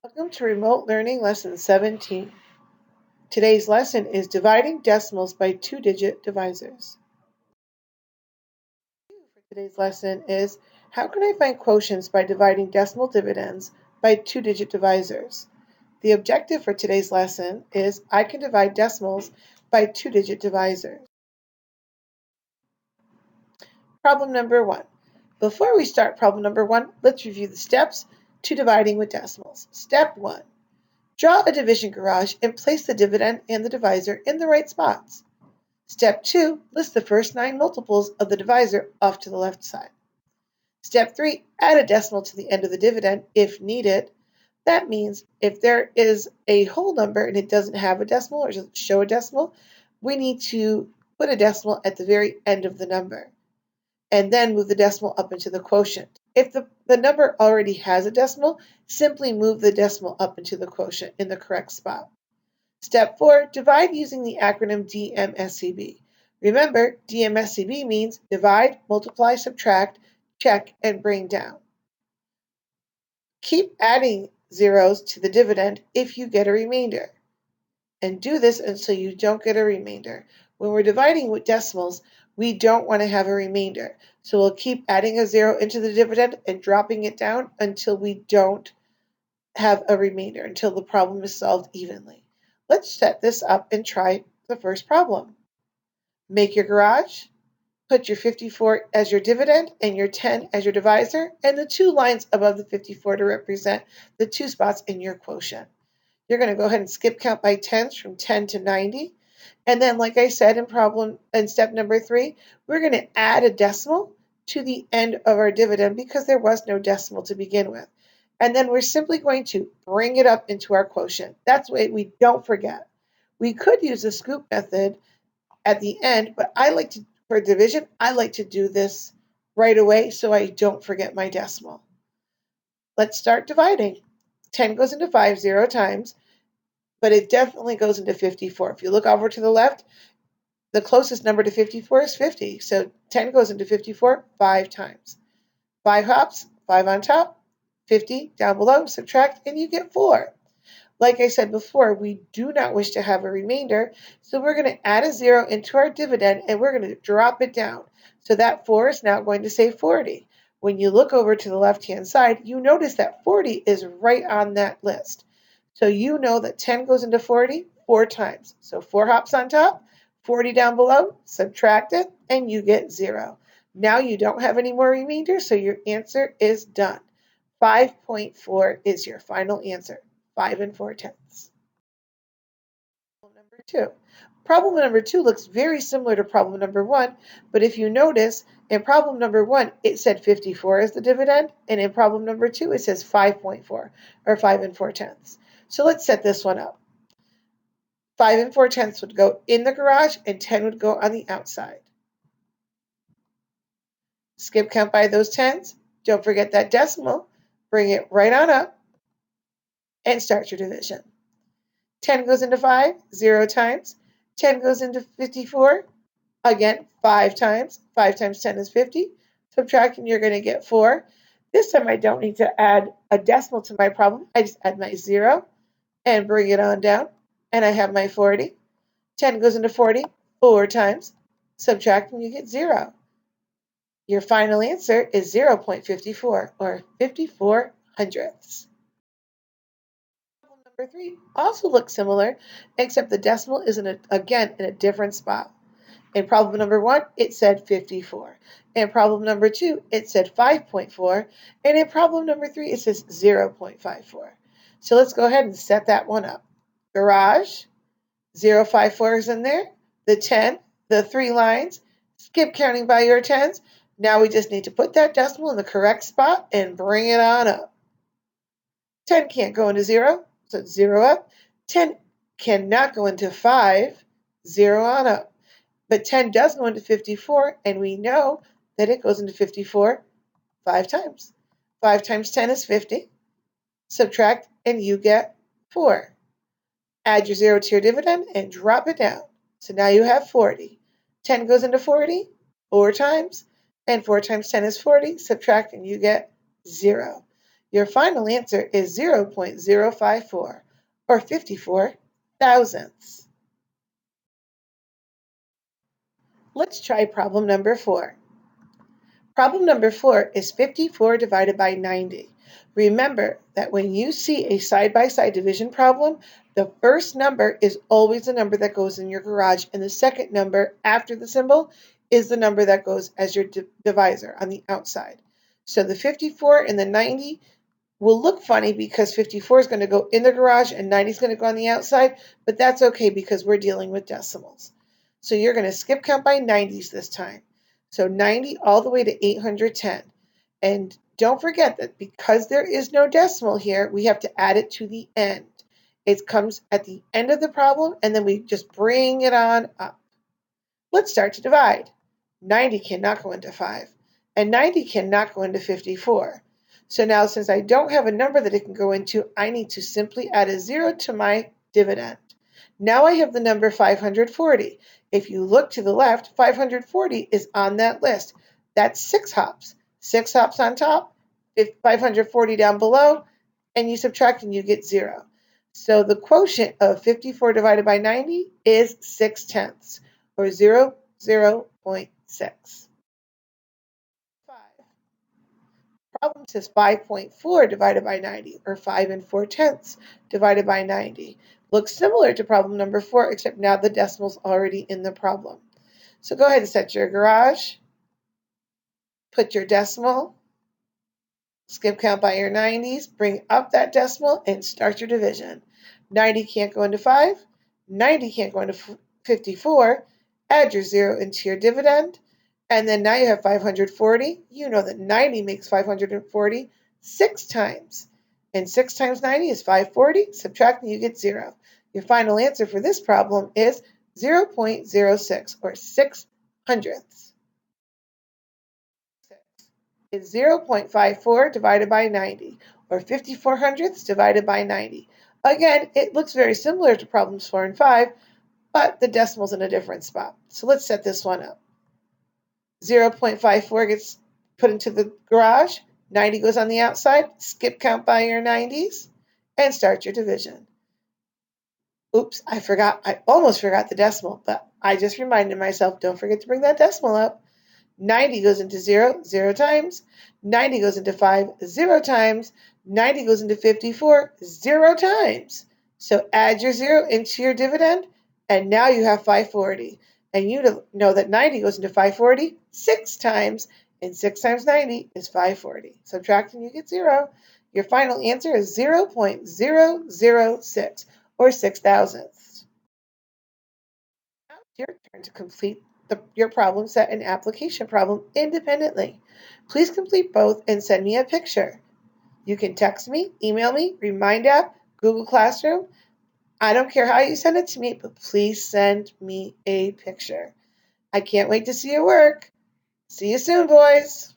Welcome to Remote Learning Lesson 17. Today's lesson is dividing decimals by two-digit divisors. For today's lesson is, how can I find quotients by dividing decimal dividends by two-digit divisors? The objective for today's lesson is, I can divide decimals by two-digit divisors. Problem number 1. Before we start problem number 1, let's review the steps to dividing with decimals. Step 1. Draw a division garage and place the dividend and the divisor in the right spots. Step 2. List the first 9 multiples of the divisor off to the left side. Step 3. Add a decimal to the end of the dividend if needed. That means if there is a whole number and it doesn't have a decimal or doesn't show a decimal, we need to put a decimal at the very end of the number and then move the decimal up into the quotient. If the number already has a decimal, simply move the decimal up into the quotient in the correct spot. Step 4, divide using the acronym DMSCB. Remember, DMSCB means divide, multiply, subtract, check, and bring down. Keep adding zeros to the dividend if you get a remainder. And do this until you don't get a remainder. When we're dividing with decimals, we don't want to have a remainder. So we'll keep adding a zero into the dividend and dropping it down until we don't have a remainder, until the problem is solved evenly. Let's set this up and try the first problem. Make your garage, put your 54 as your dividend and your 10 as your divisor, and the two lines above the 54 to represent the two spots in your quotient. You're going to go ahead and skip count by tens from 10 to 90. And then, like I said in step number 3, we're going to add a decimal to the end of our dividend because there was no decimal to begin with. And then we're simply going to bring it up into our quotient. That's the way we don't forget. We could use the scoop method at the end, but for division, I like to do this right away so I don't forget my decimal. Let's start dividing. 10 goes into 5 0 times, but it definitely goes into 54. If you look over to the left, the closest number to 54 is 50. So 10 goes into 54 5 times. 5 hops, 5 on top, 50 down below, subtract, and you get 4. Like I said before, we do not wish to have a remainder, so we're going to add a 0 into our dividend and we're going to drop it down. So that 4 is now going to say 40. When you look over to the left-hand side, you notice that 40 is right on that list. So you know that 10 goes into 40 4 times. So 4 hops on top, 40 down below, subtract it, and you get 0. Now you don't have any more remainder, so your answer is done. 5.4 is your final answer. 5 4/10. Problem number 2. Problem number 2 looks very similar to problem number 1, but if you notice, in problem number 1, it said 54 as the dividend, and in problem number 2, it says 5.4, or 5 4/10. So let's set this one up. 5 4/10 would go in the garage, and 10 would go on the outside. Skip count by those tens. Don't forget that decimal. Bring it right on up, and start your division. 10 goes into 5, 0 times. 10 goes into 54, again, 5 times. 5 times 10 is 50. Subtracting, you're going to get 4. This time I don't need to add a decimal to my problem. I just add my 0 and bring it on down, and I have my 40. 10 goes into 40 4 times. Subtracting, you get 0. Your final answer is 0.54, or 54 hundredths. Number 3 also looks similar, except the decimal is again in a different spot. In problem number 1, it said 54. In problem number 2, it said 5.4. And in problem number 3, it says 0.54. So let's go ahead and set that one up. Garage, 0.54 is in there. The 10, the 3 lines. Skip counting by your tens. Now we just need to put that decimal in the correct spot and bring it on up. 10 can't go into 0. So 0 up. 10 cannot go into 5, 0 on up. But 10 does go into 54, and we know that it goes into 54 5 times. 5 times 10 is 50. Subtract, and you get 4. Add your 0 to your dividend and drop it down. So now you have 40. 10 goes into 40 4 times, and 4 times 10 is 40. Subtract, and you get 0. Your final answer is 0.054, or 54 thousandths. Let's try problem number 4. Problem number 4 is 54 divided by 90. Remember that when you see a side-by-side division problem, the first number is always the number that goes in your garage, and the second number after the symbol is the number that goes as your divisor on the outside. So the 54 and the 90 will look funny because 54 is going to go in the garage and 90 is going to go on the outside, but that's okay because we're dealing with decimals. So you're going to skip count by 90s this time. So 90 all the way to 810. And don't forget that because there is no decimal here, we have to add it to the end. It comes at the end of the problem, and then we just bring it on up. Let's start to divide. 90 cannot go into 5, and 90 cannot go into 54. So now, since I don't have a number that it can go into, I need to simply add a 0 to my dividend. Now I have the number 540. If you look to the left, 540 is on that list. That's 6 hops. 6 hops on top, 540 down below, and you subtract and you get 0. So the quotient of 54 divided by 90 is 6/10, or 0.6. 5. Problem says 5.4 divided by 90, or 5 4/10 divided by 90. Looks similar to problem number 4, except now the decimal's already in the problem. So go ahead and set your garage, put your decimal, skip count by your 90s, bring up that decimal, and start your division. 90 can't go into 5, 90 can't go into 54, add your 0 into your dividend, and then now you have 540. You know that 90 makes 540 6 times. And 6 times 90 is 540. Subtract and you get 0. Your final answer for this problem is 0.06, or 6 hundredths. Is 0.54 divided by 90, or 54 hundredths divided by 90. Again, it looks very similar to problems 4 and 5, but the decimal's in a different spot. So let's set this one up. 0.54 gets put into the garage, 90 goes on the outside, skip count by your 90s, and start your division. Oops, I almost forgot the decimal, but I just reminded myself, don't forget to bring that decimal up. 90 goes into 0, 0 times. 90 goes into 5, 0 times. 90 goes into 54, 0 times. So add your 0 into your dividend, and now you have 540. And you know that 90 goes into 540 6 times, and 6 times 90 is 540. Subtract and you get 0. Your final answer is 0.006, or 6 thousandths. Now it's your turn to complete your problem set and application problem independently. Please complete both and send me a picture. You can text me, email me, Remind app, Google Classroom. I don't care how you send it to me, but please send me a picture. I can't wait to see your work. See you soon, boys.